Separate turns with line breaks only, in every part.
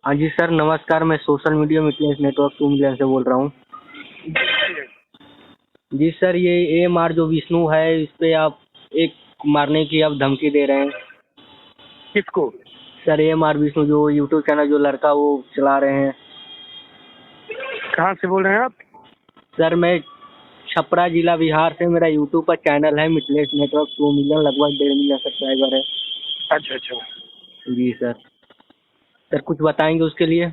हाँ जी सर, नमस्कार। मैं social media millions network 2 million से बोल रहा हूँ। जी सर, ये AMR जो विष्णु है, इस पे आप एक मारने की आप धमकी दे रहे हैं।
किसको?
सर, AMR विष्णु जो यूट्यूब चैनल जो लड़का वो चला रहे हैं।
कहाँ से बोल रहे हैं आप?
सर, मैं छपरा जिला बिहार से, मेरा यूट्यूब पर चैनल है मिथिलेश नेटवर्क 2 मिलियन, लगभग 1.5 मिलियन सब्सक्राइबर है।
अच्छा अच्छा।
जी सर। सर, कुछ बताएंगे उसके लिए?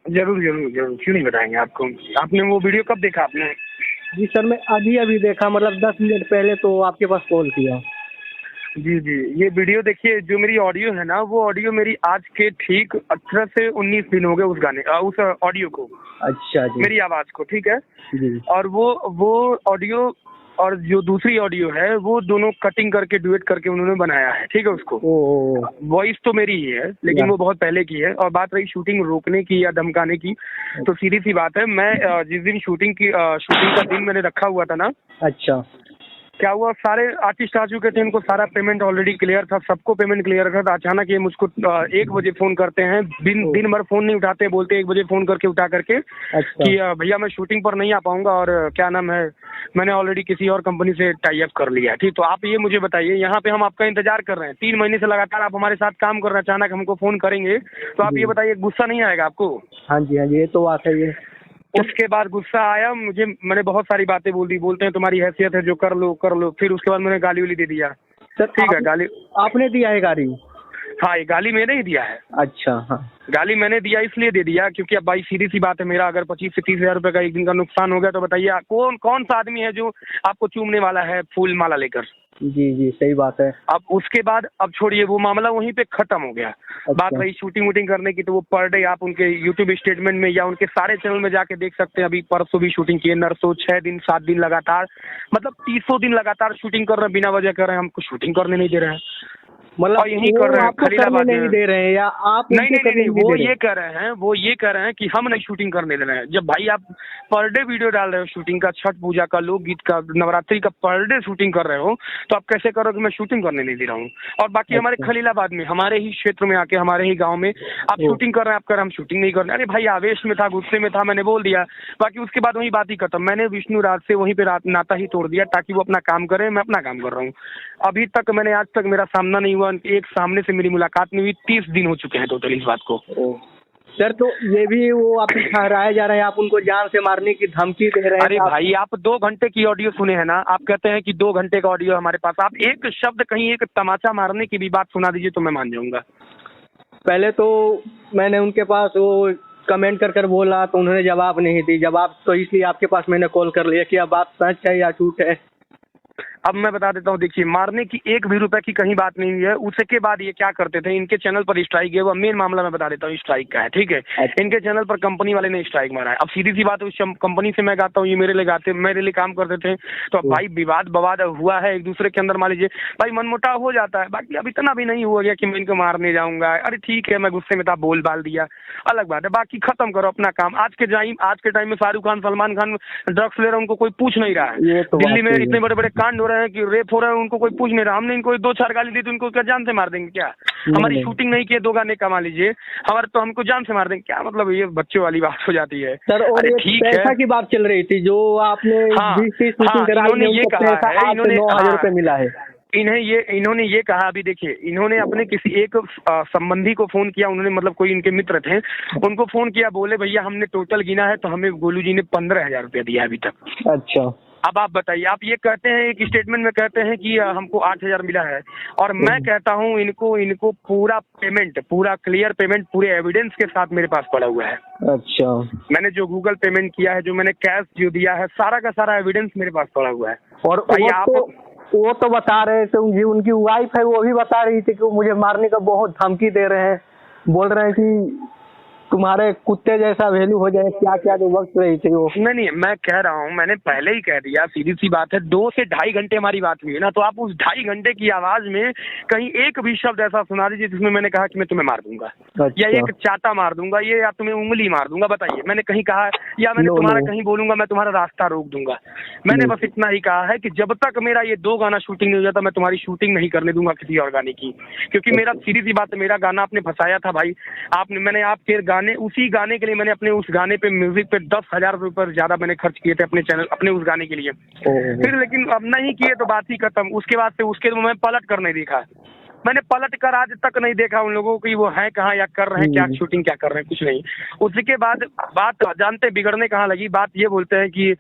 जरूर जरूर जरूर, क्यों नहीं बताएंगे आपको। आपने वो वीडियो कब देखा आपने?
जी सर, मैं अभी देखा, मतलब 10 मिनट पहले तो आपके पास कॉल किया।
जी जी, ये वीडियो देखिए। जो मेरी ऑडियो है ना, वो ऑडियो मेरी आज के ठीक 18 से 19 दिन हो गए उस गाने उस ऑडियो को।
अच्छा जी।
मेरी आवाज को, ठीक है।
जी।
और वो ऑडियो और जो दूसरी ऑडियो है वो दोनों कटिंग करके ड्यूएट करके उन्होंने बनाया है, ठीक है। उसको
ओ।
वॉइस तो मेरी ही है, लेकिन वो बहुत पहले की है। और बात रही शूटिंग रोकने की या धमकाने की, तो सीधी सी बात है, मैं जिस दिन शूटिंग का दिन मैंने रखा हुआ था ना,
अच्छा।
क्या हुआ, सारे आर्टिस्ट आ चुके थे, उनको सारा पेमेंट ऑलरेडी क्लियर था, सबको पेमेंट क्लियर था। अचानक ये मुझको 1 बजे फोन करते हैं, दिन भर फोन नहीं उठाते, बोलते 1 बजे फोन करके उठा करके
अच्छा।
कि भैया मैं शूटिंग पर नहीं आ पाऊंगा, और क्या नाम है, मैंने ऑलरेडी किसी और कंपनी से टाई अप कर लिया है। ठीक, तो आप ये मुझे बताइए, यहाँ पे हम आपका इंतजार कर रहे हैं, 3 महीने से लगातार आप हमारे साथ काम कर रहे हैं, अचानक हमको फोन करेंगे तो आप ये बताइए, गुस्सा नहीं आएगा आपको?
हाँ जी, ये तो बात है। ये
उसके बाद गुस्सा आया मुझे, मैंने बहुत सारी बातें बोल दी, बोलते हैं तुम्हारी हैसियत है जो कर लो कर लो। फिर उसके बाद मैंने गाली वाली दे दिया।
सर,
ठीक है, गाली
आपने दिया है गाली?
हाँ, ये गाली मैंने ही दिया है।
अच्छा। हाँ।
गाली मैंने दिया इसलिए दे दिया क्योंकि अब भाई सीधी सी बात है, मेरा अगर 25 से 30 हजार रुपए का एक दिन का नुकसान हो गया तो बताइए कौन सा आदमी है जो आपको चूमने वाला है फूल माला लेकर?
जी जी, सही बात है।
अब उसके बाद अब छोड़िए, वो मामला वहीं पे खत्म हो गया। बात रही शूटिंग वूटिंग करने की, तो वो पर डे आप उनके यूट्यूब स्टेटमेंट में या उनके सारे चैनल में जाके देख सकते हैं। अभी परसों भी शूटिंग की है, नरसों 6 दिन 7 दिन लगातार, मतलब 30 दिन लगातार शूटिंग कर रहे हैं, बिना वजह कर रहे हैं, हमको शूटिंग करने नहीं दे रहे हैं।
मतलब
यही कर रहे हैं खलीलाबाद में।
नहीं दे रहे हैं या आप?
नहीं, वो ये कह रहे हैं कि हम नहीं शूटिंग करने दे रहे हैं। जब भाई आप पर डे वीडियो डाल रहे हो शूटिंग का, छठ पूजा का, लोकगीत का, नवरात्रि का, पर डे शूटिंग कर रहे हो, तो आप कैसे करो कि मैं शूटिंग करने नहीं दे रहा हूँ? और बाकी हमारे खलीलाबाद में, हमारे ही क्षेत्र में आके, हमारे ही गाँव में आप शूटिंग कर रहे हैं, आप कर रहे हैं, हम शूटिंग नहीं कर रहे। अरे भाई, आवेश में था, गुस्से में था, मैंने बोल दिया। बाकी उसके बाद वही बात ही खत्म। मैंने विष्णु राज से वहीं पे नाता ही तोड़ दिया ताकि वो अपना काम करे, मैं अपना काम कर रहा हूँ। अभी तक मैंने आज तक मेरा सामना नहीं हुआ, एक सामने से मेरी मुलाकात नहीं हुई। 30 दिन हो चुके हैं टोटल इस बात को।
सर, तो ये भी वो आप ठहराए जा रहे हैं, आप उनको जान से मारने की धमकी दे रहे हैं?
अरे भाई, आप 2 घंटे की ऑडियो सुने हैं ना, आप कहते हैं कि 2 घंटे का ऑडियो हमारे पास, आप एक शब्द कहीं एक तमाचा मारने की भी बात सुना दीजिए तो मैं मान जाऊंगा।
पहले तो मैंने उनके पास वो कमेंट कर बोला तो उन्होंने जवाब नहीं दी, जवाब तो इसलिए आपके पास मैंने कॉल कर लिया कि अब बात सच है या झूठ है।
अब मैं बता देता हूँ, देखिए, मारने की 1 भी रुपए की कहीं बात नहीं हुई है। उसके बाद ये क्या करते थे, इनके चैनल पर स्ट्राइक है, वो मेन मामला मैं बता देता हूँ स्ट्राइक का है, ठीक है। इनके चैनल पर कंपनी वाले ने स्ट्राइक मारा है। अब सीधी सी बात है, उस कंपनी से मैं गाता हूँ, ये मेरे लिए गाते, मेरे लिए काम करते थे, तो अब भाई विवाद बवाद हुआ है एक दूसरे के अंदर, मान लीजिए भाई मनमुटाव हो जाता है। बाकी अब इतना भी नहीं हुआ गया कि मैं इनको मारने जाऊंगा। अरे ठीक है, मैं गुस्से में था, बोल बाल दिया, अलग बात है। बाकी खत्म करो अपना काम। आज के टाइम में शाहरुख खान, सलमान खान ड्रग्स ले रहे हैं, उनको कोई पूछ नहीं रहा है। दिल्ली में इतने बड़े बड़े कांड हो रहे हैं कि रेप हो रहा है, उनको कोई पूछ नहीं रहा। हमने इनको 2-4 गाली दी तो उनको क्या जान से मार देंगे क्या? हमारी शूटिंग नहीं की, 2 गाने कमा लीजिए हमारे, तो हमको जान से मार देंगे क्या? मतलब ये बच्चों वाली बात हो जाती है।
सर, और
अरे
ये
ठीक है,
पैसा की बात चल रही थी जो आपने
इन्होंने ये कहा है,
9,000 रुपए मिला है।
इन्होंने ये कहा, अभी देखिए, इन्होंने अपने किसी एक संबंधी को फोन किया, उन्होंने मतलब कोई इनके मित्र थे, उनको फोन किया, बोले भैया हमने टोटल गिना है तो हमें गोलू जी ने 15,000 रुपया दिया अभी तक।
अच्छा।
अब आप बताइए, आप ये कहते हैं, एक स्टेटमेंट में कहते हैं कि हमको 8,000 मिला है, और मैं कहता हूँ इनको पूरा पेमेंट, पूरा क्लियर पेमेंट पूरे एविडेंस के साथ मेरे पास पड़ा हुआ है।
अच्छा। मैंने
जो गूगल पेमेंट किया है, जो मैंने कैश जो दिया है, सारा का सारा एविडेंस मेरे पास पड़ा हुआ है।
और भाई वो तो बता रहे थे, उनकी वाइफ है, वो भी बता रही थी कि मुझे मारने का बहुत धमकी दे रहे हैं, बोल रहे हैं कि तुम्हारे कुत्ते जैसा वैल्यू हो जाए, क्या क्या जो वक्त रही थी वो।
नहीं, मैं कह रहा हूँ, मैंने पहले ही कह दिया, सीधी सी बात है, 2 से 2.5 घंटे हमारी बात हुई है ना, तो आप उस 2.5 घंटे की आवाज में कहीं एक भी शब्द ऐसा सुना दीजिए जिसमें मैंने कहा कि मैं तुम्हें मार दूंगा। अच्छा। या एक चाटा मार दूंगा, ये, या तुम्हें उंगली मार दूंगा, बताइए मैंने कहीं कहा? या मैंने तुम्हारा कहीं बोलूंगा मैं तुम्हारा रास्ता रोक दूंगा? मैंने बस इतना ही कहा है कि जब तक मेरा ये 2 गाना शूटिंग नहीं हो जाता, मैं तुम्हारी शूटिंग नहीं करने दूंगा किसी और गाने की, क्योंकि मेरा सीधी सी बात है, मेरा गाना आपने फंसाया था भाई। मैंने आपके उसी गाने के लिए मैंने अपने उस गाने पे म्यूजिक पे 10,000 रुपये पर ज्यादा मैंने खर्च किए थे अपने चैनल, अपने उस गाने के लिए। फिर लेकिन अब नहीं किए तो बात ही खत्म। उसके बाद से उसके मैं पलट कर नहीं देखा, मैंने पलट कर आज तक नहीं देखा उन लोगों की वो हैं कहाँ या कर रहे हैं क्या, शूटिंग क्या कर रहे हैं, कुछ नहीं। उसके बाद बात जानते बिगड़ने कहाँ लगी, बात ये बोलते हैं कि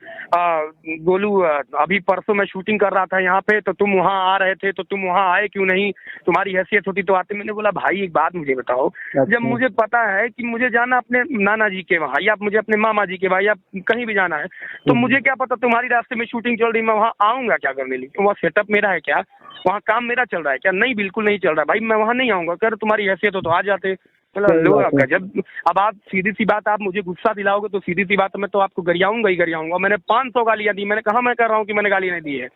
गोलू अभी परसों मैं शूटिंग कर रहा था यहाँ पे तो तुम वहाँ आ रहे थे, तो तुम वहाँ आए क्यों नहीं, तुम्हारी हैसियत होती तो आते। मैंने बोला भाई एक बात मुझे बताओ, जब मुझे पता है कि मुझे जाना अपने नाना जी के वहाँ या मुझे अपने मामा जी के वहाँ या कहीं भी जाना है, तो मुझे क्या पता तुम्हारी रास्ते में शूटिंग चल रही, मैं वहाँ आऊँगा क्या करने लिए, वहाँ सेटअप मेरा है क्या, वहाँ काम मेरा चल रहा है क्या, नहीं बिल्कुल नहीं चल रहा भाई, मैं वहाँ नहीं आऊँगा। कह तुम्हारी हैसियत हो तो आ जाते। मतलब लो आपका जब अब आप सीधी सी बात, आप मुझे गुस्सा दिलाओगे तो सीधी सी बात मैं तो आपको गरियाऊंगा ही गरियाऊंगा। मैंने 500 गालियां दी, मैंने कहा मैं कर रहा हूँ कि मैंने गाली नहीं दी है,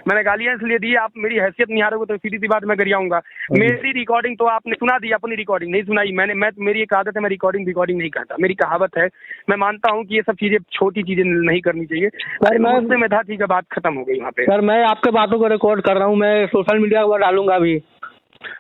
मैंने गालियां इसलिए दी आप मेरी हैसियत निहारोगे तो सीधी सी बात मैं गरियाऊंगा। मेरी रिकॉर्डिंग तो आपने सुना दी, अपनी रिकॉर्डिंग नहीं सुनाई। मैं मेरी एक आदत है, मैं रिकॉर्डिंग नहीं करता, मेरी कहावत है। मैं मानता हूँ कि ये सब चीजें छोटी चीजें नहीं करनी चाहिए। मुझसे मैं था, ठीक है बात खत्म हो गई वहाँ पे।
सर मैं आपके बातों को रिकॉर्ड कर रहा हूँ, मैं सोशल मीडिया पर डालूंगा अभी।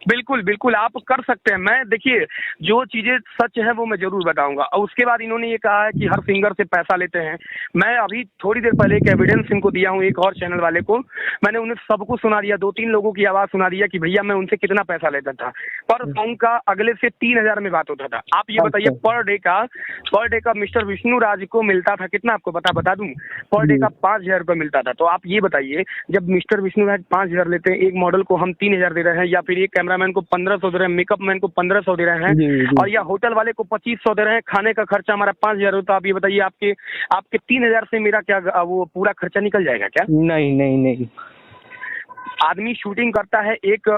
बिल्कुल बिल्कुल आप कर सकते हैं। मैं देखिए जो चीजें सच है वो मैं जरूर बताऊंगा। और उसके बाद इन्होंने ये कहा है कि हर सिंगर से पैसा लेते हैं। मैं अभी थोड़ी देर पहले एक एविडेंस इनको दिया हूँ, एक और चैनल वाले को, मैंने उन्हें सबको सुना दिया, 2-3 लोगों की आवाज सुना दिया कि भैया मैं उनसे कितना पैसा लेता था। पर सॉन्ग का अगले से 3,000 में बात होता था। आप ये बताइए पर डे का मिस्टर विष्णु राज को मिलता था कितना, आपको बता दूं, पर डे का 5,000 रुपये मिलता था। तो आप ये बताइए जब मिस्टर विष्णु राज 5,000 लेते हैं, एक मॉडल को हम 3,000 दे रहे हैं, या फिर एक कैमरामैन को 1,500 दे रहे हैं, मेकअप मैन को 1,500 दे रहे हैं, और या होटल वाले को 2,500 दे रहे हैं, खाने का खर्चा हमारा 5,000 होता है। आप ये बताइए आपके 3,000 से मेरा क्या वो पूरा खर्चा निकल जाएगा क्या?
नहीं।
आदमी शूटिंग करता है, एक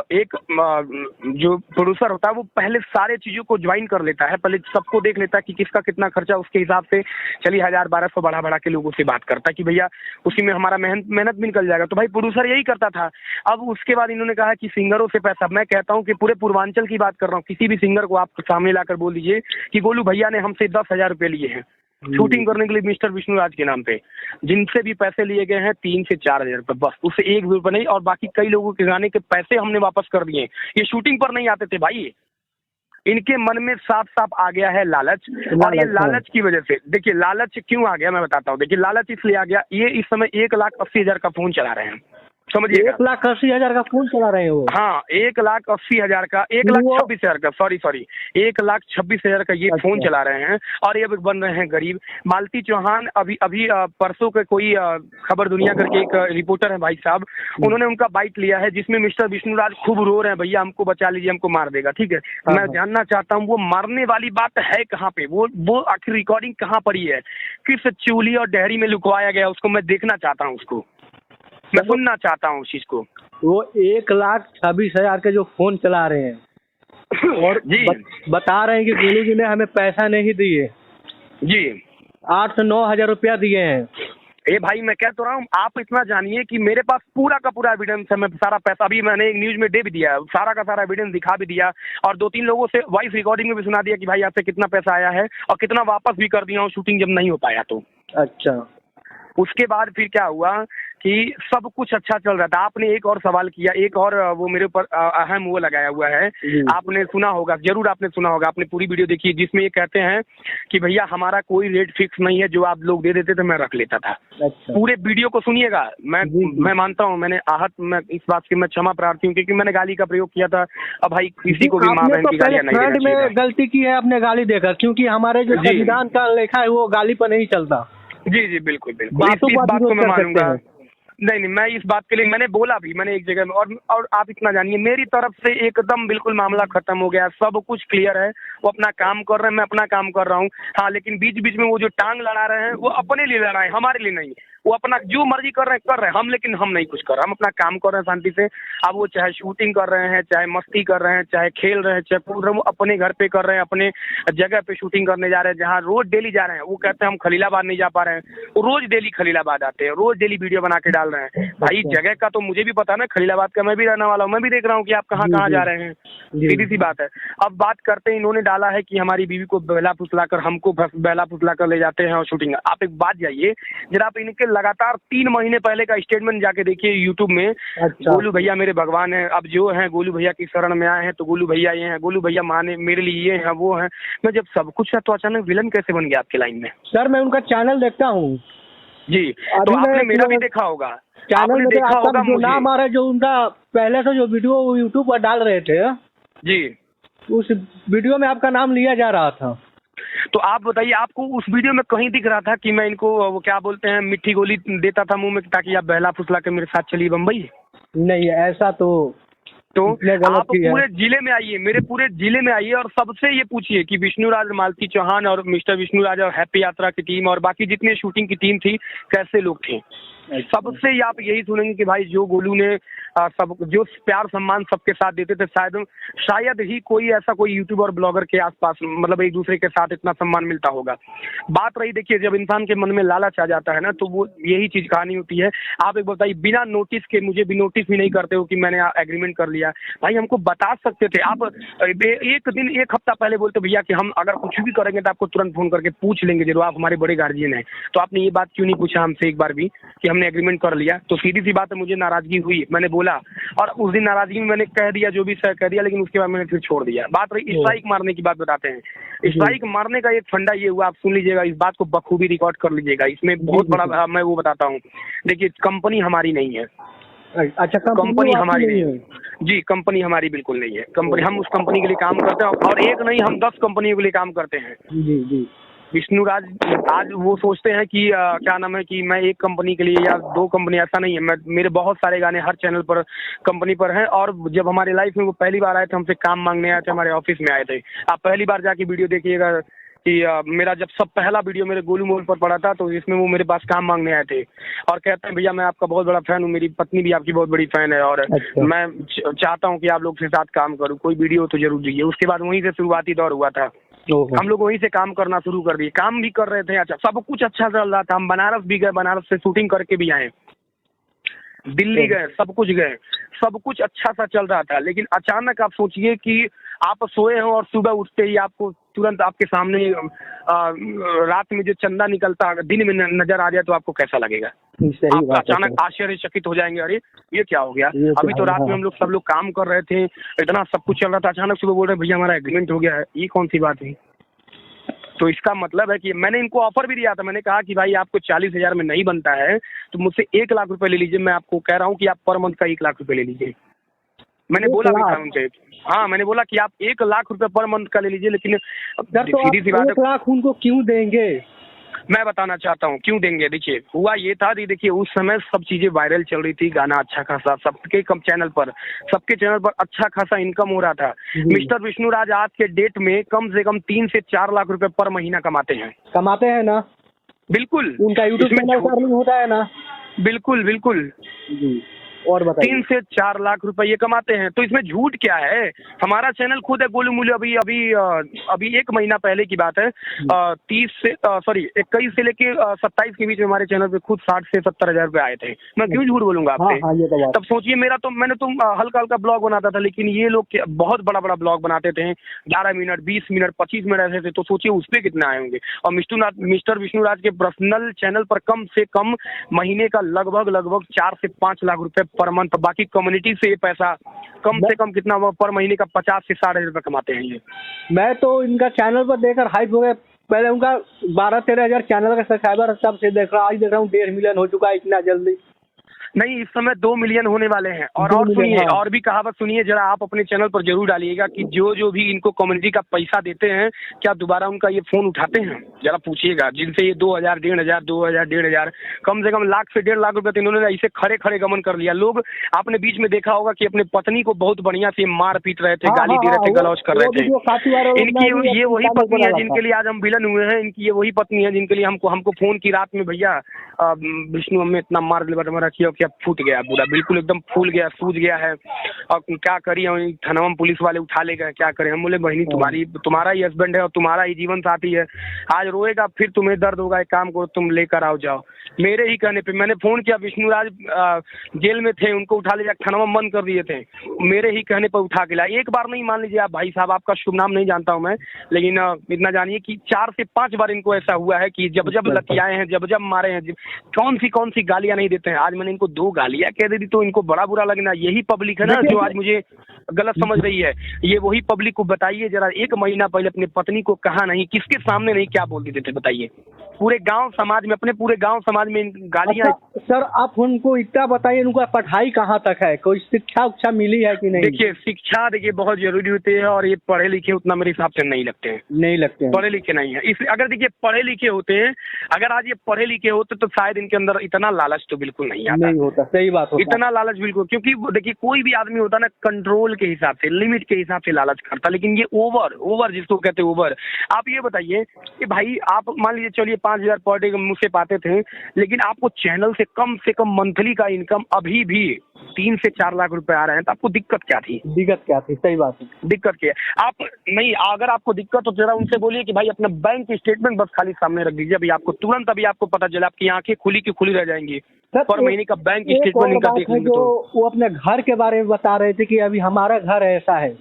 जो प्रोड्यूसर होता है वो पहले सारे चीजों को ज्वाइन कर लेता है, पहले सबको देख लेता है कि किसका कितना खर्चा, उसके हिसाब से चलिए 1,000-1,200 बढ़ा के लोगों से बात करता है कि भैया उसी में हमारा मेहनत भी निकल जाएगा। तो भाई प्रोड्यूसर यही करता था। अब उसके बाद इन्होंने कहा कि सिंगरों से पैसा, मैं कहता हूँ कि पूरे पूर्वांचल की बात कर रहा हूँ, किसी भी सिंगर को आप सामने लाकर बोल दीजिए कि गोलू भैया ने हमसे 10,000 रुपये लिए हैं शूटिंग करने के लिए मिस्टर विष्णु राज के नाम पे, जिनसे भी पैसे लिए गए हैं 3 से 4,000 रुपये, बस उससे 1 भी रुपये नहीं। और बाकी कई लोगों के गाने के पैसे हमने वापस कर दिए। ये शूटिंग पर नहीं आते थे भाई, इनके मन में साफ साफ आ गया है लालच। और ये लालच की वजह से, देखिए लालच क्यों आ गया मैं बताता हूँ। देखिए लालच इसलिए आ गया, ये इस समय 1,80,000 का फोन चला रहे हैं, समझिए
1,80,000 का फोन चला रहे हो?
हाँ 1,80,000 का, 1,26,000 का, सॉरी 1,26,000 का ये फोन चला रहे हैं। और ये बन रहे हैं गरीब। मालती चौहान अभी परसों के कोई खबर दुनिया करके एक रिपोर्टर है भाई साहब, उन्होंने उनका बाइट लिया है जिसमें मिस्टर विष्णुराज खूब रो रहे हैं, भैया हमको बचा लीजिए, हमको मार देगा। ठीक है, मैं जानना चाहता हूँ वो मारने वाली बात है कहाँ पे, वो आखिर रिकॉर्डिंग कहाँ पड़ी है, किस चूली और डेहरी में लुकवाया गया, उसको मैं देखना चाहता हूँ, उसको मैं सुनना चाहता हूँ उस चीज को।
वो 1,26,000 के जो फोन चला रहे हैं और जी बता रहे हैं कि गोलू जी ने हमें पैसा नहीं दिए
जी,
8 से 9,000 रुपया दिए हैं।
ए भाई मैं कह तो रहा हूँ, आप इतना जानिए कि मेरे पास पूरा का पूरा एविडेंस है, मैं सारा पैसा अभी मैंने एक न्यूज में दे भी दिया, सारा का सारा एविडेंस दिखा भी दिया, और 2-3 लोगों से वॉइस रिकॉर्डिंग में भी सुना दिया कि भाई आपसे कितना पैसा आया है और कितना वापस भी कर दिया हूँ शूटिंग जब नहीं हो पाया तो।
अच्छा,
उसके बाद फिर क्या हुआ कि सब कुछ अच्छा चल रहा था। आपने एक और सवाल किया, एक और वो मेरे ऊपर अहम वो लगाया हुआ है, आपने सुना होगा, जरूर आपने सुना होगा, आपने पूरी वीडियो देखी, जिसमें ये कहते हैं कि भैया हमारा कोई रेट फिक्स नहीं है, जो आप लोग दे देते थे मैं रख लेता था।
अच्छा।
पूरे वीडियो को सुनिएगा। मैं मानता हूँ मैं इस बात की मैं क्षमा प्रार्थी हूँ क्योंकि मैंने गाली का प्रयोग किया था। अब भाई किसी को भी माँ बहन की गालियाँ नहीं देना चाहिए।
गलती की है आपने गाली देकर, क्योंकि हमारे जो संविधान का लेखा है वो गाली पर नहीं चलता।
जी बिल्कुल इस बात को मैं मानूंगा। नहीं मैं इस बात के लिए मैंने बोला भी, मैंने एक जगह में, और आप इतना जानिए मेरी तरफ से एकदम बिल्कुल मामला खत्म हो गया, सब कुछ क्लियर है। वो अपना काम कर रहे हैं, मैं अपना काम कर रहा हूँ। हाँ लेकिन बीच बीच में वो जो टांग लड़ा रहे हैं वो अपने लिए लड़ा है, हमारे लिए नहीं। वो अपना जो मर्जी कर रहे हैं हम, लेकिन हम नहीं कुछ कर रहे, हम अपना काम कर रहे हैं शांति से। अब वो चाहे शूटिंग कर रहे हैं, चाहे मस्ती कर रहे हैं, चाहे खेल रहे हैं, चाहे कूद रहे हैं, वो अपने घर पे कर रहे हैं, अपने जगह पे शूटिंग करने जा रहे हैं जहाँ रोज डेली जा रहे हैं। वो कहते हैं हम खलीलाबाद नहीं जा पा रहे हैं, वो रोज डेली खलीलाबाद आते हैं, रोज डेली वीडियो बना के डाल रहे हैं। भाई जगह का तो मुझे भी पता है ना, खलीलाबाद का मैं भी रहने वाला हूँ, मैं भी देख रहा हूँ कि आप कहाँ कहाँ जा रहे हैं, सीधी सी बात है। अब बात करते हैं, इन्होंने डाला है कि हमारी बीवी को बहला फुसला कर, हमको बहला फुसला कर ले जाते हैं और शूटिंग। आप एक बात जाइए जरा, आप इनके लगातार 3 महीने पहले का स्टेटमेंट जाके देखिए यूट्यूब में।
अच्छा।
गोलू भैया मेरे भगवान हैं, अब जो हैं गोलू भैया की शरण में आए हैं तो गोलू भैया ये हैं, गोलू भैया माने मेरे लिए ये हैं वो हैं। मैं जब सब कुछ है तो अचानक विलन कैसे बन गया आपके लाइन में?
सर मैं उनका चैनल देखता हूँ
जी, तो आपने मेरा भी देखा होगा,
चैनल
आपने
में,
देखा होगा
जो
मुझे।
नाम आ रहा है, जो उनका पहले से जो वीडियो यूट्यूब पर डाल रहे थे
जी,
उस वीडियो में आपका नाम लिया जा रहा था।
तो आप बताइए, आपको उस वीडियो में कहीं दिख रहा था कि मैं इनको वो क्या बोलते हैं मिट्टी गोली देता था मुंह में ताकि आप बहला फुसला के मेरे साथ चलिए बम्बई?
नहीं, ऐसा तो
आप पूरे जिले में आइए, मेरे पूरे जिले में आइए और सबसे ये पूछिए कि विष्णुराज, मालती चौहान और मिस्टर विष्णुराज और हैप्पी यात्रा की टीम और बाकी जितने शूटिंग की टीम थी कैसे लोग थे। सबसे आप यही सुनेंगे कि भाई जो गोलू ने सब जो प्यार सम्मान सबके साथ देते थे, शायद ही कोई ऐसा कोई यूट्यूबर ब्लॉगर के आसपास मतलब एक दूसरे के साथ इतना सम्मान मिलता होगा। बात रही, देखिए जब इंसान के मन में लालच आ जाता है ना तो वो यही चीज कहानी होती है। आप एक बताइए, बिना नोटिस के, मुझे भी नोटिस भी नहीं करते हो कि मैंने एग्रीमेंट कर लिया, भाई हमको बता सकते थे। आप एक दिन एक हफ्ता पहले बोलते भैया कि हम अगर कुछ भी करेंगे तो आपको तुरंत फोन करके पूछ लेंगे जरूर, आप हमारे बड़े गार्जियन हैं। तो आपने ये बात क्यों नहीं पूछा हमसे एक बार भी कि हमने एग्रीमेंट कर लिया? तो सीधी सी बात है, मुझे नाराजगी हुई, मैंने बोला और उस दिन नाराजगी में मैंने कह दिया जो भी कह दिया, लेकिन उसके बाद मैंने फिर छोड़ दिया। बात रही स्ट्राइक मारने की, बात बताते हैं। स्ट्राइक मारने का एक फंडा ये हुआ, आप सुन लीजिएगा, इस बात को बखूबी रिकॉर्ड कर लीजिएगा। इसमें बहुत बड़ा मैं वो बताता हूँ। देखिए कंपनी हमारी नहीं है।
अच्छा,
कंपनी हमारी नहीं है जी, कंपनी हमारी बिल्कुल नहीं है। कंपनी, हम उस कंपनी के लिए काम करते हैं और एक नहीं हम 10 कंपनियों के लिए काम करते हैं।
जी जी।
विष्णुराज आज वो सोचते हैं कि क्या नाम है कि मैं एक कंपनी के लिए या 2 कंपनी, ऐसा नहीं है। मेरे बहुत सारे गाने हर चैनल पर कंपनी पर हैं और जब हमारे लाइफ में वो पहली बार आए थे, हमसे काम मांगने आए थे, हमारे ऑफिस में आए थे। आप पहली बार जाके वीडियो देखिएगा कि मेरा जब सब पहला वीडियो मेरे गोलू मोबाइल पर पड़ा था तो इसमें वो मेरे पास काम मांगने आए थे और कहते हैं भैया मैं आपका बहुत बड़ा फैन हूँ, मेरी पत्नी भी आपकी बहुत बड़ी फैन है और मैं चाहता हूँ कि आप लोग के साथ काम करूँ, कोई वीडियो तो जरूर दीजिए। उसके बाद वहीं से शुरुआती दौर हुआ था, हम लोग वहीं से काम करना शुरू कर दिए, काम भी कर रहे थे। अच्छा, सब कुछ अच्छा चल रहा था। हम बनारस भी गए, बनारस से शूटिंग करके भी आए, दिल्ली गए, सब कुछ गए, सब कुछ अच्छा सा चल रहा था। लेकिन अचानक आप सोचिए कि आप सोए हो और सुबह उठते ही आपको तुरंत आपके सामने रात में जो चंदा निकलता दिन में नजर आ जाए तो आपको कैसा लगेगा? आप अचानक आश्चर्यचकित हो जाएंगे, अरे ये क्या हो गया? अभी तो रात में हम लोग सब लोग काम कर रहे थे, इतना सब कुछ चल रहा था, अचानक सुबह बोल रहे भैया हमारा एग्रीमेंट हो गया है। ये कौन सी बात है? तो इसका मतलब है कि मैंने इनको ऑफर भी दिया था, मैंने कहा कि भाई आपको 40,000 में नहीं बनता है तो मुझसे 1 लाख रुपए ले लीजिए, मैं आपको कह रहा हूँ कि आप पर मंथ का 1 लाख रुपए ले लीजिए। मैंने बोला भी था उनसे, हाँ मैंने बोला कि आप 1 लाख रुपए पर मंथ का ले लीजिए। लेकिन सीधी सी बात है,
1 लाख उनको क्यों देंगे?
मैं बताना चाहता हूँ क्यों देंगे। देखिए हुआ ये था, देखिए उस समय सब चीजें वायरल चल रही थी, गाना अच्छा खासा सबके चैनल पर अच्छा खासा इनकम हो रहा था। मिस्टर विष्णुराज आज के डेट में कम से कम 3 से 4 लाख रुपए पर महीना कमाते हैं
ना?
बिल्कुल,
उनका यूट्यूब चैनल पर अर्निंग होता है ना?
बिल्कुल बिल्कुल
जी। और बताइए,
3 से 4 लाख रुपए ये कमाते हैं, तो इसमें झूठ क्या है? हमारा चैनल खुद है गोलू मूल्य, अभी 1 महीना पहले की बात है, 21 से लेके 27 के बीच में हमारे चैनल पे खुद 60 से 70 हजार रुपए आए थे। मैं क्यों झूठ बोलूंगा आपसे?
हाँ, ये तो
तब सोचिए, मैंने तो हल्का हल्का ब्लॉग बनाता था, लेकिन ये लोग बहुत बड़ा बड़ा ब्लॉग बनाते थे, 11 मिनट 20 मिनट 25 मिनट ऐसे थे। तो सोचिए उस पर कितना आए होंगे। और मिस्टर विष्णुराज के पर्सनल चैनल पर कम से कम महीने का लगभग 4 से 5 लाख रुपए पर मंथ। बाकी कम्युनिटी से ये पैसा कम से कम कितना पर महीने का 50 से 60 हजार रुपए कमाते हैं ये।
मैं तो इनका चैनल पर देखकर हाइप हो गया। पहले उनका 12-13 हजार चैनल का सब्सक्राइबर तब से देख रहा हूँ, आज देख रहा हूँ 1.5 मिलियन हो चुका है इतना जल्दी।
नहीं, इस समय 2 मिलियन होने वाले हैं। और सुनिए, और भी कहावत सुनिए जरा, आप अपने चैनल पर जरूर डालिएगा कि जो भी इनको कम्युनिटी का पैसा देते हैं, क्या दोबारा उनका ये फोन उठाते हैं? जरा पूछिएगा जिनसे ये 2,000 1,500 कम से कम लाख से 1.5 लाख रुपए तो इन्होंने ऐसे खड़े गमन कर लिया। लोग आपने बीच में देखा होगा कि अपने पत्नी को बहुत बढ़िया से मार पीट रहे थे, गाली दे रहे थे, गलौज कर रहे थे। इनकी ये वही पत्नी है जिनके लिए आज हम विलन हुए हैं। इनकी ये वही पत्नी है जिनके लिए हमको फोन की रात में, भैया विष्णु हमें इतना मार दिया, रखिए क्या फूट गया पूरा, बिल्कुल एकदम फूल गया, सूज गया है। और क्या करिए, थाना में पुलिस वाले उठा ले गए, क्या करें। हम बोले बहनी तुम्हारा ही हस्बैंड है और तुम्हारा ही जीवन साथी है, आज रोएगा फिर तुम्हें दर्द होगा, एक काम करो तुम लेकर आओ जाओ। मेरे ही कहने पे मैंने फोन किया, विष्णुराज जेल में थे, उनको उठा ले जाकर थाना में बंद कर दिए थे, मेरे ही कहने पर उठा के लाया। एक बार नहीं, मान लीजिए आप भाई साहब, आपका शुभ नाम नहीं जानता हूं मैं, लेकिन इतना जानिए कि 4 से 5 बार इनको ऐसा हुआ है कि जब जब लतियाए हैं, जब जब मारे हैं, कौन सी गालियां नहीं देते हैं। आज मैंने इनको 2 गालियां कह दी तो इनको बड़ा बुरा लगना। यही पब्लिक है ना जो आज मुझे गलत समझ रही है। ये वही पब्लिक को बताइए जरा, 1 महीना पहले अपनी पत्नी को कहा नहीं, किसके सामने नहीं, क्या बोल देते थे बताइए। पूरे गांव समाज में, अपने पूरे गांव समाज में गालियां।
अच्छा, सर आप उनको इतना बताइए, उनका पढ़ाई कहाँ तक है, कोई शिक्षा उक्षा मिली है कि नहीं?
देखिए शिक्षा बहुत जरूरी होती है, और ये पढ़े लिखे उतना मेरे हिसाब से नहीं लगते हैं, पढ़े लिखे नहीं है। इसलिए अगर देखिए पढ़े लिखे होते हैं, अगर आज ये पढ़े लिखे होते तो शायद इनके अंदर इतना लालच तो बिल्कुल नहीं आता।
नहीं होता, सही बात होता।
इतना लालच बिल्कुल, क्योंकि देखिए कोई भी आदमी होता है ना, कंट्रोल के हिसाब से, लिमिट के हिसाब से लालच करता, लेकिन ये ओवर जिसको कहते हैं ओवर। आप ये बताइए कि भाई आप मान लीजिए चलिए 5,000 पर डे मुझसे पाते थे, लेकिन आपको चैनल से कम मंथली का इनकम अभी भी 3 से 4 लाख रुपए आ रहे हैं, तो आपको दिक्कत क्या थी?
सही बात है।
दिक्कत क्या है? आप नहीं, अगर आपको दिक्कत हो जरा उनसे बोलिए कि भाई अपना बैंक स्टेटमेंट बस खाली सामने रख दीजिए, अभी आपको तुरंत अभी आपको पता चला, आपकी आंखें खुली की खुली रह जाएंगी। पर महीने का बैंक स्टेटमेंट इनका देख लेंगे तो।
वो अपने घर के बारे में बता रहे थे कि अभी हमारा घर ऐसा है।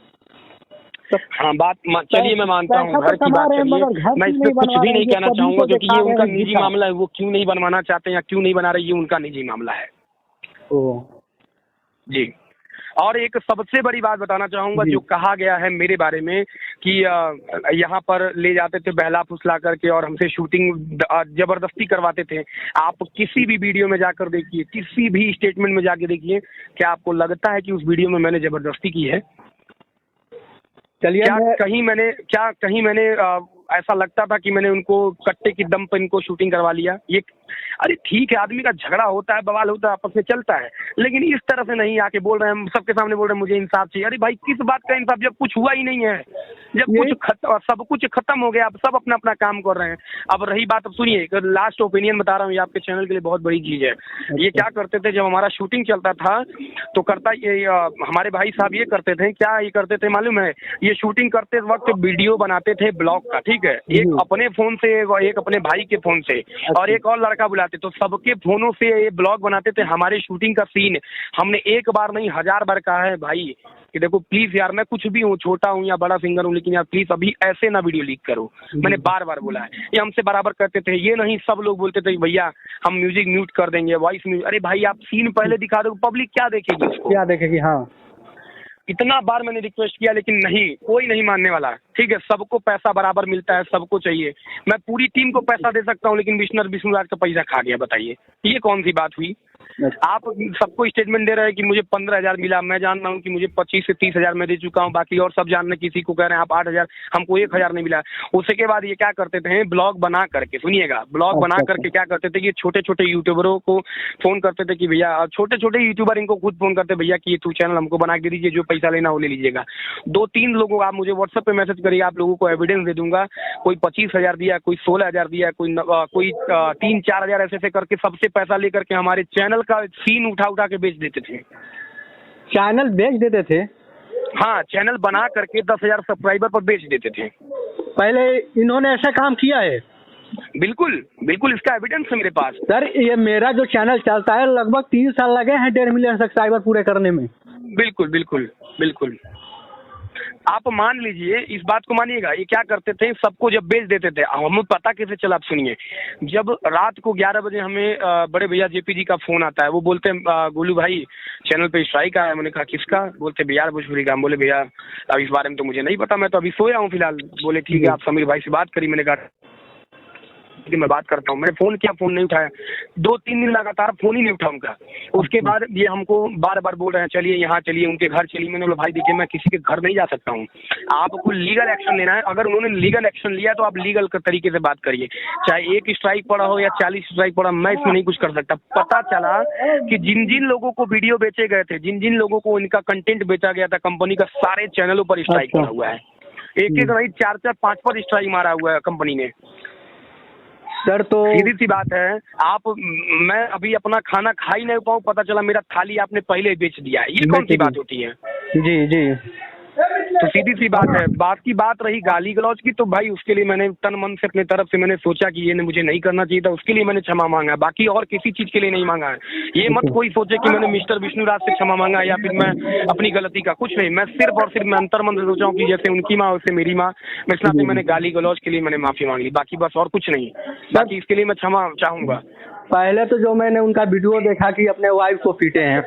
हाँ बात चलिए मैं मानता हूँ, घर की बात चलिए, मैं इस पर कुछ भी नहीं कहना चाहूंगा, क्योंकि ये उनका निजी मामला है, वो क्यों नहीं बनवाना चाहते हैं या क्यों नहीं बना रहे, ये उनका निजी मामला है जी। और एक सबसे बड़ी बात बताना चाहूंगा, जो कहा गया है मेरे बारे में कि यहाँ पर ले जाते थे बहला फुसला करके और हमसे शूटिंग जबरदस्ती करवाते थे। आप किसी भी वीडियो में जाकर देखिए, किसी भी स्टेटमेंट में जाके देखिए, क्या आपको लगता है कि उस वीडियो में मैंने जबरदस्ती की है?
चलिए,
क्या कहीं मैंने ऐसा लगता था कि मैंने उनको कट्टे की दम पर इनको शूटिंग करवा लिया? ये अरे ठीक है, आदमी का झगड़ा होता है, बवाल होता है, आपस में चलता है, लेकिन इस तरह से नहीं आके बोल रहे हैं, सबके सामने बोल रहे हैं मुझे इंसाफ चाहिए। अरे भाई किस बात का इंसाफ, जब कुछ हुआ ही नहीं है, जब सब कुछ खत्म हो गया, अब सब अपना अपना काम कर रहे हैं। अब रही बात, अब सुनिए, लास्ट ओपिनियन बता रहा हूँ, ये आपके चैनल के लिए बहुत बड़ी चीज है। ये क्या करते थे, जब हमारा शूटिंग चलता था तो हमारे भाई साहब ये करते थे, क्या ये करते थे मालूम है? ये शूटिंग करते वक्त वीडियो बनाते थे ब्लॉग का, ठीक है, एक अपने फोन से, एक अपने भाई के फोन से, और एक और लड़का बुलाते, तो सबके फोनों से ये ब्लॉग बनाते थे हमारे शूटिंग का सीन। हमने एक बार नहीं 1000 बार कहा है भाई कि देखो प्लीज यार, मैं कुछ भी हूँ, छोटा हूँ या बड़ा सिंगर हूँ, लेकिन यार प्लीज अभी ऐसे ना वीडियो लीक करो। मैंने बार बार बोला है, ये हमसे बराबर करते थे। ये नहीं सब लोग बोलते थे भैया हम म्यूजिक म्यूट कर देंगे, वॉइस म्यूट। अरे भाई आप सीन पहले दिखा दो, पब्लिक क्या देखेगी उसको?
क्या देखेगी? हाँ,
इतना बार मैंने रिक्वेस्ट किया, लेकिन नहीं, कोई नहीं मानने वाला। ठीक है, सबको पैसा बराबर मिलता है, सबको चाहिए। मैं पूरी टीम को पैसा दे सकता हूँ, लेकिन विष्णुराज का पैसा खा गया, बताइए ये कौन सी बात हुई? आप सबको स्टेटमेंट दे रहे हैं कि मुझे 15,000 मिला, मैं जान रहा हूँ कि मुझे 25 से 30,000 मैं दे चुका हूँ, बाकी और सब जान रहे, किसी को कह रहे हैं आप 8,000, हमको 1,000 नहीं मिला। उसके बाद ये क्या करते थे, ब्लॉग बना करके, सुनिएगा, ब्लॉग बना करके क्या करते थे कि छोटे छोटे यूट्यूबरों को फोन करते थे कि भैया, छोटे छोटे यूट्यूबर इनको खुद फोन करते, भैया कि ये तू चैनल हमको बना के दीजिए, जो पैसा लेना वो ले लीजिएगा। 2-3 लोगों, आप मुझे व्हाट्सएप पे मैसेज करिए, आप लोगों को एविडेंस दे दूंगा। कोई 25,000 दिया, कोई 16,000 दिया, कोई 3-4,000 ऐसे करके सबसे पैसा लेकर के हमारे चैनल का सीन उठा के बेच देते थे।
चैनल बेच देते थे?
हाँ, चैनल बना करके 10,000 सब्सक्राइबर पर बेच देते थे।
पहले इन्होंने ऐसा काम किया है?
बिल्कुल बिल्कुल, इसका एविडेंस है मेरे पास।
सर ये मेरा जो चैनल चलता है लगभग 3 साल लगे हैं 1.5 मिलियन सब्सक्राइबर पूरे करने में।
बिल्कुल बिल्कुल बिल्कुल, आप मान लीजिए, इस बात को मानिएगा, ये क्या करते थे, सबको जब बेच देते थे, हमें पता कैसे चला? आप सुनिए, जब रात को 11 बजे हमें बड़े भैया जेपी जी का फोन आता है, वो बोलते हैं गोलू भाई चैनल पे स्ट्राइक आया है। मैंने कहा किसका? बोलते बिहार भोजपुरी का। हम बोले भैया अब इस बारे में तो मुझे नहीं पता, मैं तो अभी सोया हूँ फिलहाल। बोले ठीक है, आप समीर भाई से बात करिए। मैंने कहा कि मैं बात करता हूँ। मैंने फोन किया, फोन नहीं उठाया, 2-3 दिन लगातार फोन ही नहीं उठा उनका। उसके बाद ये हमको बार बार बोल रहे हैं चलिए यहाँ चलिए, उनके घर चलिए। मैंने बोला भाई देखिए मैं किसी के घर नहीं जा सकता हूँ, आपको लीगल एक्शन लेना है। अगर उन्होंने लीगल एक्शन लिया तो आप लीगल तरीके से बात करिए, चाहे 1 स्ट्राइक पड़ा हो या 40 स्ट्राइक पड़ा, मैं इसमें नहीं कुछ कर सकता। पता चला कि जिन जिन लोगों को वीडियो बेचे गए थे, जिन जिन लोगों को इनका कंटेंट बेचा गया था, कंपनी का सारे चैनलों पर स्ट्राइक पड़ा हुआ है। एक नहीं 4-4, 5-5 स्ट्राइक मारा हुआ है कंपनी ने।
सर तो
सीधी सी बात है, आप मैं अभी अपना खाना खा ही नहीं पाऊँ, पता चला मेरा थाली आपने पहले ही बेच दिया है, ये कौन सी बात होती है?
जी जी।
तो सीधी सी बात है। बात की बात रही गाली गलौज की, तो भाई उसके लिए मैंने तन मन से अपने तरफ से मैंने सोचा कि ये मुझे नहीं करना चाहिए था, उसके लिए मैंने क्षमा मांगा है, बाकी और किसी चीज के लिए नहीं मांगा है। ये मत कोई सोचे कि मैंने मिस्टर विष्णुराज से क्षमा मांगा या फिर मैं अपनी गलती का, कुछ नहीं। मैं सिर्फ और सिर्फ मैं अंतर मन से सोचा हूँ कि जैसे उनकी माँ वैसे मेरी माँ, मैं इस नाते मैंने गाली गलौज के लिए मैंने माफी मांग ली, बाकी बस और कुछ नहीं। बाकी इसके लिए मैं क्षमा चाहूंगा।
पहले तो जो मैंने उनका वीडियो देखा कि अपने वाइफ को पीटे हैं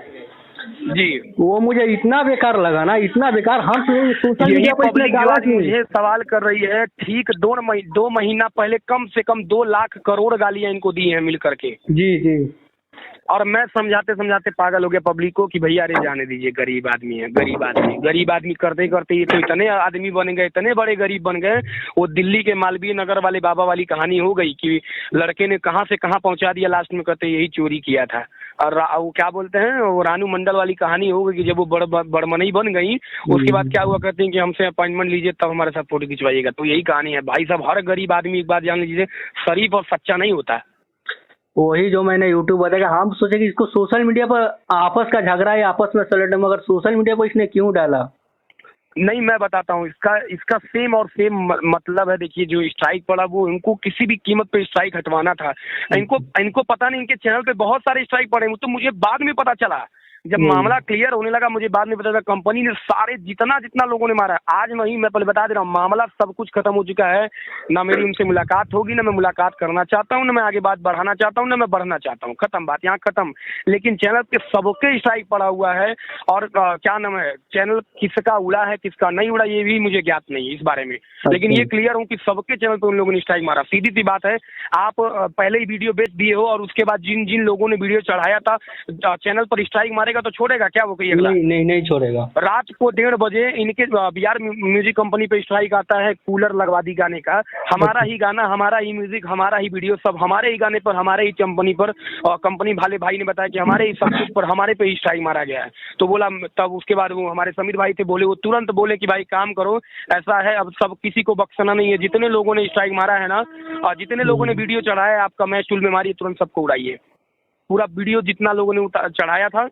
जी,
वो मुझे इतना बेकार लगा ना, इतना बेकार। हम सोशल
यही
मीडिया पर
पब्लिक
डाला
जो मुझे सवाल कर रही है, ठीक 2 महीना पहले कम से कम 2 लाख करोड़ गालियां इनको दी हैं मिल करके।
जी जी।
और मैं समझाते समझाते पागल हो गया पब्लिक को कि भैया अरे जाने दीजिए, गरीब आदमी है, गरीब आदमी करते करते ये तो इतने आदमी बन गए, इतने बड़े गरीब बन गए। वो दिल्ली के मालवीय नगर वाले बाबा वाली कहानी हो गई कि लड़के ने कहां से कहां पहुंचा दिया, लास्ट में कहते यही चोरी किया था। और वो क्या बोलते हैं, वो रानू मंडल वाली कहानी हो गई कि जब वो बड़मनई बन गई, उसके बाद क्या हुआ, कहते हैं कि हमसे अपॉइंटमेंट लीजिए तब हमारे साथ फोटो खिंचवाइएगा। तो यही कहानी है भाई साहब, हर गरीब आदमी एक बात जान लीजिए, शरीफ और सच्चा नहीं होता।
वही जो मैंने यूट्यूब बताया, हम सोचे कि इसको सोशल मीडिया पर आपस का झगड़ा है, आपस में सलट, मगर सोशल मीडिया पर इसने क्यों डाला?
नहीं, मैं बताता हूँ, इसका सेम और सेम मतलब है। देखिए जो स्ट्राइक पड़ा वो इनको किसी भी कीमत पे स्ट्राइक हटवाना था। इनको पता नहीं, इनके चैनल पे बहुत सारे स्ट्राइक पड़े, तो मुझे बाद में पता चला, जब मामला क्लियर होने लगा मुझे बाद में पता चला कंपनी ने सारे जितना लोगों ने मारा। आज नहीं, मैं पहले बता दे रहा हूँ, मामला सब कुछ खत्म हो चुका है। ना मेरी उनसे मुलाकात होगी, ना मैं मुलाकात करना चाहता हूँ, ना मैं आगे बात बढ़ाना चाहता हूँ, ना मैं बढ़ना चाहता हूँ। खत्म, बात यहाँ खत्म। लेकिन चैनल पे सबके स्ट्राइक पड़ा हुआ है, और क्या नाम है, चैनल किसका उड़ा है किसका नहीं उड़ा ये भी मुझे ज्ञात नहीं है इस बारे में। लेकिन ये क्लियर हूँ कि सबके चैनल पे उन लोगों ने स्ट्राइक मारा। सीधी सी बात है, आप पहले ही वीडियो बेच दिए हो और उसके बाद जिन लोगों ने वीडियो चढ़ाया था चैनल पर स्ट्राइक मारेगा तो छोड़ेगा क्या वो? कोई अगला
नहीं छोड़ेगा।
रात को 1:30 बजे इनके बिहार म्यूजिक कंपनी पे स्ट्राइक आता है, कूलर लगवा दी गाने का, हमारा ही गाना, हमारा ही म्यूजिक, हमारा ही वीडियो, सब हमारे ही गाने पर, हमारे ही कंपनी पर। और कंपनी वाले भाई ने बताया कि हमारे ही सब कुछ पर हमारे पे ही स्ट्राइक मारा गया है। तो बोला, तब उसके बाद वो हमारे समीर भाई थे, बोले, वो तुरंत बोले कि भाई काम करो, ऐसा है अब सब किसी को बख्शना नहीं है, जितने लोगों ने स्ट्राइक मारा है ना, और जितने लोगों ने वीडियो चढ़ाया है आपका मैच टूल में मारिए, तुरंत सबको उड़ाइए। पूरा वीडियो जितना लोगों ने चढ़ाया था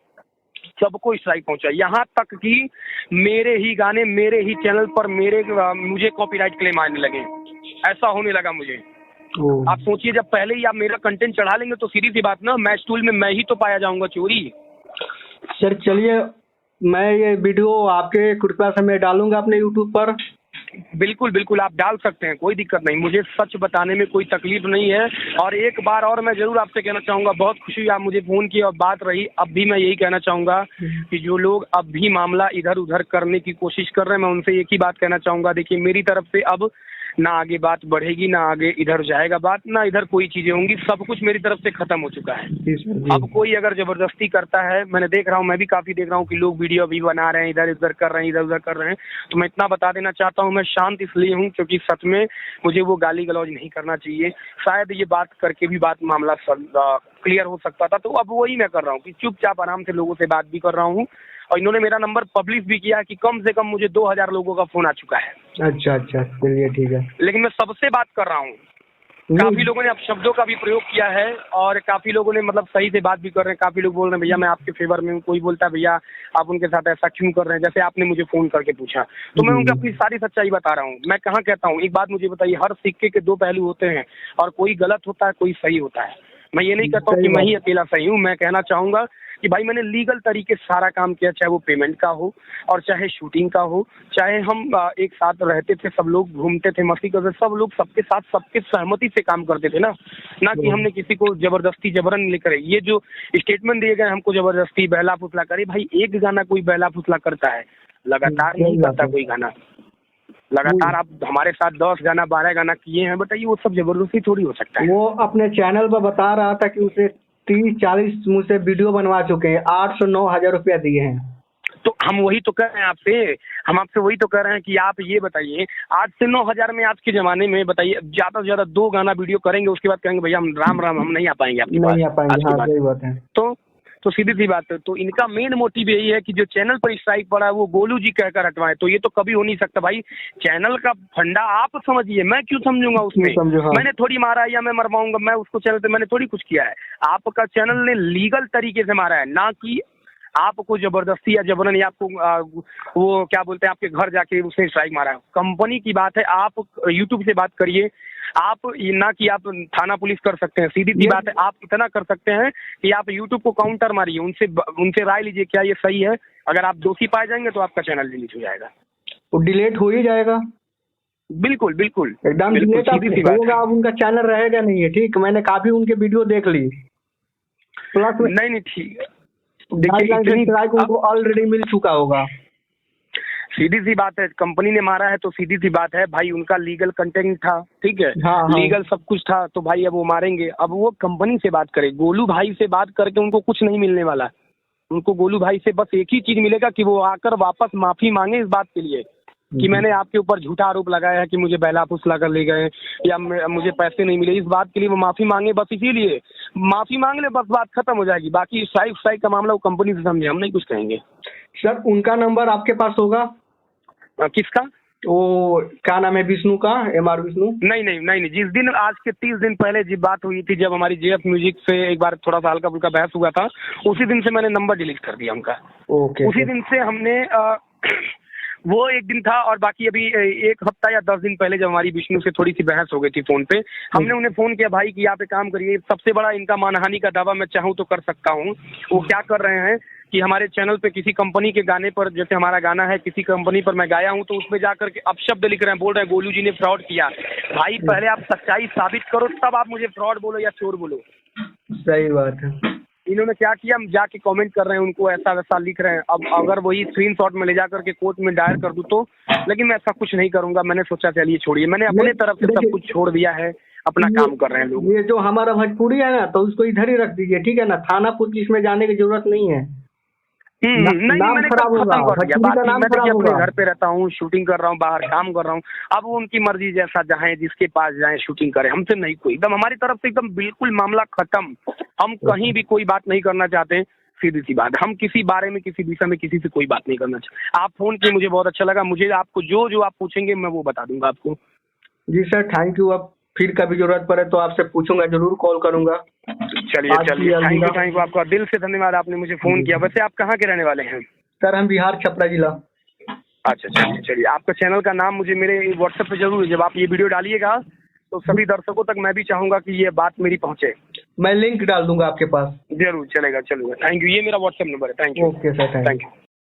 सबको स्ट्राइक पहुंचा, यहाँ तक कि मेरे ही गाने मेरे ही चैनल पर मुझे कॉपीराइट क्लेम आने लगे। ऐसा होने लगा मुझे। आप सोचिए, जब पहले ही आप मेरा कंटेंट चढ़ा लेंगे तो सीधी सी बात ना, मैच टूल में मैं ही तो पाया जाऊंगा चोरी।
सर चलिए, मैं ये वीडियो आपके कृपया से मैं डालूंगा अपने यूट्यूब पर।
बिल्कुल बिल्कुल, आप डाल सकते हैं, कोई दिक्कत नहीं, मुझे सच बताने में कोई तकलीफ नहीं है। और एक बार और मैं जरूर आपसे कहना चाहूँगा, बहुत खुशी हुई आप मुझे फ़ोन किए और बात रही, अब भी मैं यही कहना चाहूँगा कि जो लोग अब भी मामला इधर उधर करने की कोशिश कर रहे हैं, मैं उनसे एक ही बात कहना चाहूँगा, देखिए मेरी तरफ से अब ना आगे बात बढ़ेगी, ना आगे इधर जाएगा बात, ना इधर कोई चीजें होंगी, सब कुछ मेरी तरफ से खत्म हो चुका है। अब कोई अगर जबरदस्ती करता है, मैंने देख रहा हूँ, मैं भी काफी देख रहा हूँ कि लोग वीडियो भी बना रहे हैं, इधर उधर कर रहे हैं, इधर उधर कर रहे हैं, तो मैं इतना बता देना चाहता हूँ, मैं शांत इसलिए हूँ क्योंकि सच में मुझे वो गाली गलौज नहीं करना चाहिए। शायद ये बात करके भी बात मामला क्लियर हो सकता था, तो अब वही मैं कर रहा हूँ कि चुपचाप आराम से लोगों से बात भी कर रहा हूँ। और इन्होंने मेरा नंबर पब्लिश भी किया कि कम से कम मुझे 2000 लोगों का फोन आ चुका है।
अच्छा, चलिए ठीक है।
लेकिन मैं सबसे बात कर रहा हूँ, काफी लोगों ने अब शब्दों का भी प्रयोग किया है और काफी लोगों ने मतलब सही से बात भी कर रहे हैं। काफी लोग बोल रहे हैं भैया मैं आपके फेवर में हूँ, कोई बोलता है भैया आप उनके साथ ऐसा क्यों कर रहे हैं, जैसे आपने मुझे फोन करके पूछा, तो मैं उनकी अपनी सारी सच्चाई बता रहा हूँ। मैं कहाँ कहता हूँ, एक बात मुझे बताइए, हर सिक्के के 2 पहलू होते हैं और कोई गलत होता है, कोई सही होता है। मैं ये नहीं कहता हूँ कि मैं ही अकेला सही हूँ, मैं कहना चाहूँगा कि भाई मैंने लीगल तरीके से सारा काम किया, चाहे वो पेमेंट का हो और चाहे शूटिंग का हो, चाहे हम एक साथ रहते थे, सब लोग घूमते थे, मस्ती करते, सब लोग सबके साथ सबके सहमति से काम करते थे ना कि हमने किसी को जबरदस्ती जबरन लेकर। ये जो स्टेटमेंट दिए गए हमको जबरदस्ती बहला फुसला करे, भाई एक गाना कोई बहला फुसला करता है, लगातार नहीं करता कोई गाना। लगातार आप हमारे साथ 10 गाना 12 गाना किए हैं, बताइए वो सब जबरदस्ती थोड़ी हो सकता है।
वो अपने चैनल पर बता रहा था कि उसे 30-40 मुझसे वीडियो बनवा चुके हैं, 800-9,000 रुपया दिए हैं।
तो हम वही तो कह रहे हैं आपसे, हम आपसे वही तो कह रहे हैं कि आप ये बताइए 8 से 9,000 में आज के ज़माने में बताइए, ज़्यादा से ज़्यादा 2 गाना वीडियो करेंगे, उसके बाद कहेंगे भैया हम राम हम नहीं आ पाएंगे आपके पास।
नहीं आ पाएंगे, हाँ सही बात है।
तो तो सीधी सी बात है, तो इनका मेन मोटिव यही है कि जो चैनल पर स्ट्राइक पड़ा है वो गोलू जी कहकर हटवाएं। तो ये तो कभी हो नहीं सकता भाई, चैनल का फंडा आप समझिए, मैं क्यों समझूंगा उसमें।
हाँ।
मैंने थोड़ी मारा है या मैं मरवाऊंगा, मैं उसको चैनल पे मैंने थोड़ी कुछ किया है। आपका चैनल ने लीगल तरीके से मारा है, ना कि आपको जबरदस्ती या जबरन या आपको वो क्या बोलते हैं आपके घर जाके उसने स्ट्राइक मारा है। कंपनी की बात है, आप यूट्यूब से बात करिए, आप ना कि आप थाना पुलिस कर सकते हैं। सीधी सी बात है, आप इतना कर सकते हैं कि आप यूट्यूब को काउंटर मारिए, उनसे राय लीजिए क्या ये सही है। अगर आप दोषी पाए जाएंगे तो आपका चैनल डिलीट हो जाएगा,
वो डिलीट हो ही जाएगा।
बिल्कुल बिल्कुल
एकदम डिलीट होगा, अब उनका चैनल रहेगा नहीं है। ठीक, मैंने काफी उनके वीडियो देख ली। प्लस
नहीं ठीक है,
स्ट्राइक उनको ऑलरेडी मिल चुका होगा।
सीधी सी बात है, कंपनी ने मारा है तो सीधी सी बात है भाई, उनका लीगल कंटेंट था, ठीक है।
हाँ।
लीगल सब कुछ था, तो भाई अब वो मारेंगे। अब वो कंपनी से बात करे, गोलू भाई से बात करके उनको कुछ नहीं मिलने वाला। उनको गोलू भाई से बस एक ही चीज मिलेगा कि वो आकर वापस माफी मांगे इस बात के लिए कि मैंने आपके ऊपर झूठा आरोप लगाया है कि मुझे बहला फुसला कर ले गए या मुझे पैसे नहीं मिले। इस बात के लिए वो माफी मांगे, बस इसीलिए माफी मांग ले, बस बात खत्म हो जाएगी। बाकी स्ट्राइक का मामला वो कंपनी से समझे, हम नहीं कुछ कहेंगे।
सर उनका नंबर आपके पास होगा?
किसका?
वो क्या नाम है, विष्णु का, MR विष्णु?
नहीं, जिस दिन आज के 30 दिन पहले जी बात हुई थी, जब हमारी JF म्यूजिक से एक बार थोड़ा सा हल्का फुल्का बहस हुआ था, उसी दिन से मैंने नंबर डिलीट कर दिया उनका।
ओके।
उसी दिन से हमने वो एक दिन था, और बाकी अभी 1 हफ्ता या 10 दिन पहले जब हमारी विष्णु से थोड़ी सी बहस हो गई थी फोन पे, हमने उन्हें फोन किया, भाई कि आप एक काम करिए, सबसे बड़ा इनका मानहानि का दावा मैं चाहूँ तो कर सकता हूँ। वो क्या कर रहे हैं कि हमारे चैनल पे किसी कंपनी के गाने पर, जैसे हमारा गाना है किसी कंपनी पर मैं गाया हूँ, तो उसमें जाकर के अपशब्द लिख रहे हैं, बोल रहे हैं गोलू जी ने फ्रॉड किया। भाई पहले आप सच्चाई साबित करो, तब आप मुझे फ्रॉड बोलो या चोर बोलो।
सही बात है।
इन्होंने क्या किया, हम जाके कमेंट कर रहे हैं, उनको ऐसा वैसा लिख रहे हैं। अब अगर वही स्क्रीनशॉट में ले जाकर के कोर्ट में दायर कर दूं तो, लेकिन मैं ऐसा कुछ नहीं करूंगा। मैंने सोचा चलिए छोड़िए, मैंने अपने तरफ से सब कुछ छोड़ दिया है, अपना काम कर रहे हैं लोग।
ये जो हमारा भोजपुरी है ना, तो उसको इधर ही रख दीजिए, ठीक है ना। थाना पुलिस में जाने की जरूरत नहीं है।
नहीं, मैंने खत्म कर दिया। बाकी मैं देखिए अपने घर पे रहता हूँ, शूटिंग कर रहा हूँ, बाहर काम कर रहा हूँ। अब वो उनकी मर्जी, जैसा जाए, जिसके पास जाए शूटिंग करें, हमसे नहीं कोई। एकदम हमारी तरफ से एकदम बिल्कुल मामला खत्म। हम कहीं भी कोई बात नहीं करना चाहते, सीधी सी बात। हम किसी बारे में, किसी विषय में किसी से कोई बात नहीं करना चाहते। आप फोन किए, मुझे बहुत अच्छा लगा। मुझे आपको जो आप पूछेंगे मैं वो बता दूंगा आपको।
जी सर, थैंक यू। अब फिर कभी जरूरत पड़े तो आपसे पूछूंगा, जरूर कॉल करूंगा।
चलिए, थैंक यू, आपका दिल से धन्यवाद, आपने मुझे फोन किया। वैसे आप कहाँ के रहने वाले हैं?
सर हम बिहार, छपरा जिला।
अच्छा, चलिए। आपका चैनल का नाम मुझे मेरे व्हाट्सएप पे जरूर, जब आप ये वीडियो डालिएगा तो सभी दर्शकों तक मैं भी चाहूंगा कि ये बात मेरी पहुंचे।
मैं लिंक डाल दूंगा आपके पास।
जरूर, चलेगा। थैंक यू, ये मेरा व्हाट्सएप नंबर है। Thank you.
Okay sir, thank you.